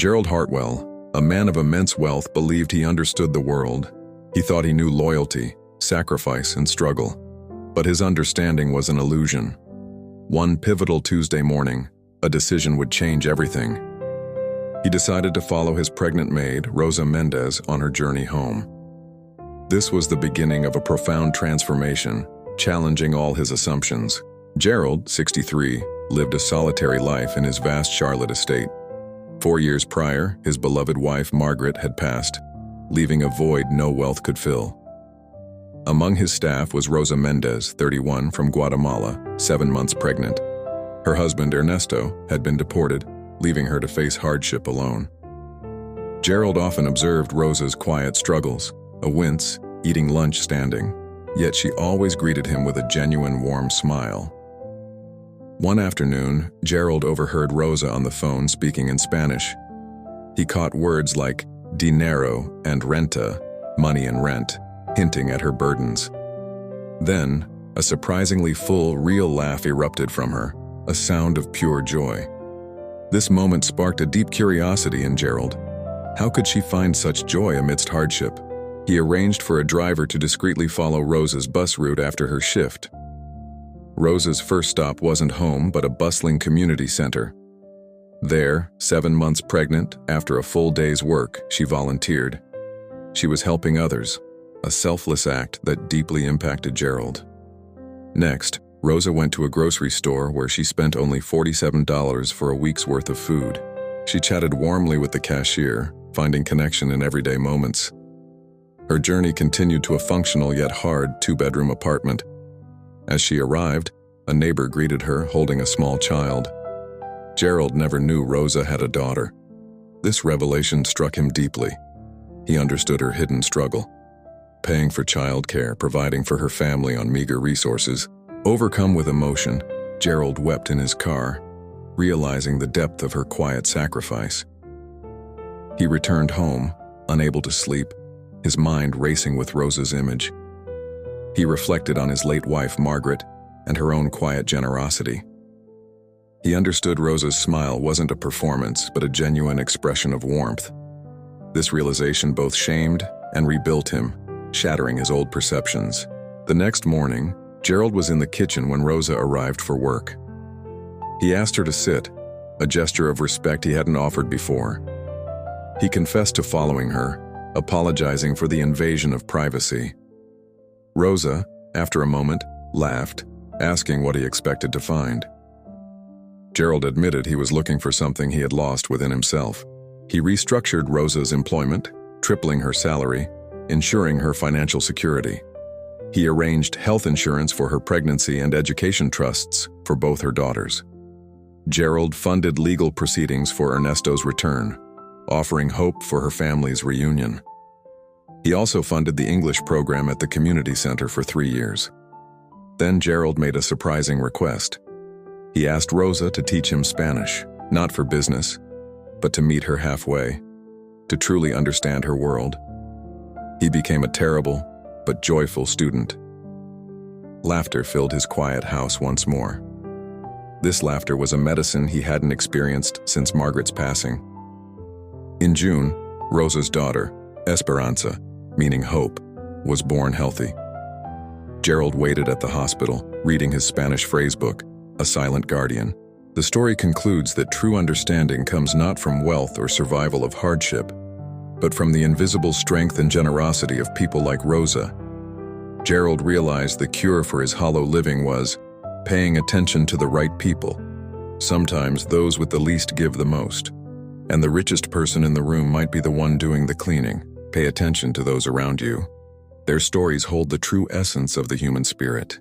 Gerald Hartwell, a man of immense wealth, believed he understood the world. He thought he knew loyalty, sacrifice, and struggle. But his understanding was an illusion. One pivotal Tuesday morning, a decision would change everything. He decided to follow his pregnant maid, Rosa Mendez, on her journey home. This was the beginning of a profound transformation, challenging all his assumptions. Gerald, 63, lived a solitary life in his vast Charlotte estate. 4 years prior, his beloved wife, Margaret, had passed, leaving a void no wealth could fill. Among his staff was Rosa Mendez, 31, from Guatemala, 7 months pregnant. Her husband, Ernesto, had been deported, leaving her to face hardship alone. Gerald often observed Rosa's quiet struggles, a wince, eating lunch standing, yet she always greeted him with a genuine warm smile. One afternoon, Gerald overheard Rosa on the phone speaking in Spanish. He caught words like dinero and renta, money and rent, hinting at her burdens. Then, a surprisingly full, real laugh erupted from her, a sound of pure joy. This moment sparked a deep curiosity in Gerald. How could she find such joy amidst hardship? He arranged for a driver to discreetly follow Rosa's bus route after her shift. Rosa's first stop wasn't home, but a bustling community center. There, 7 months pregnant, after a full day's work, she volunteered. She was helping others, a selfless act that deeply impacted Gerald. Next, Rosa went to a grocery store where she spent only $47 for a week's worth of food. She chatted warmly with the cashier, finding connection in everyday moments. Her journey continued to a functional yet hard 2-bedroom apartment. As she arrived, a neighbor greeted her holding a small child. Gerald never knew Rosa had a daughter. This revelation struck him deeply. He understood her hidden struggle. Paying for childcare, providing for her family on meager resources. Overcome with emotion, Gerald wept in his car, realizing the depth of her quiet sacrifice. He returned home, unable to sleep, his mind racing with Rosa's image. He reflected on his late wife, Margaret, and her own quiet generosity. He understood Rosa's smile wasn't a performance, but a genuine expression of warmth. This realization both shamed and rebuilt him, shattering his old perceptions. The next morning, Gerald was in the kitchen when Rosa arrived for work. He asked her to sit, a gesture of respect he hadn't offered before. He confessed to following her, apologizing for the invasion of privacy. Rosa, after a moment, laughed, asking what he expected to find. Gerald admitted he was looking for something he had lost within himself. He restructured Rosa's employment, tripling her salary, ensuring her financial security. He arranged health insurance for her pregnancy and education trusts for both her daughters. Gerald funded legal proceedings for Ernesto's return, offering hope for her family's reunion. He also funded the English program at the community center for 3 years. Then Gerald made a surprising request. He asked Rosa to teach him Spanish, not for business, but to meet her halfway, to truly understand her world. He became a terrible, but joyful student. Laughter filled his quiet house once more. This laughter was a medicine he hadn't experienced since Margaret's passing. In June, Rosa's daughter, Esperanza, meaning hope, was born healthy. Gerald waited at the hospital, reading his Spanish phrasebook, A Silent Guardian. The story concludes that true understanding comes not from wealth or survival of hardship, but from the invisible strength and generosity of people like Rosa. Gerald realized the cure for his hollow living was paying attention to the right people. Sometimes those with the least give the most, and the richest person in the room might be the one doing the cleaning. Pay attention to those around you. Their stories hold the true essence of the human spirit.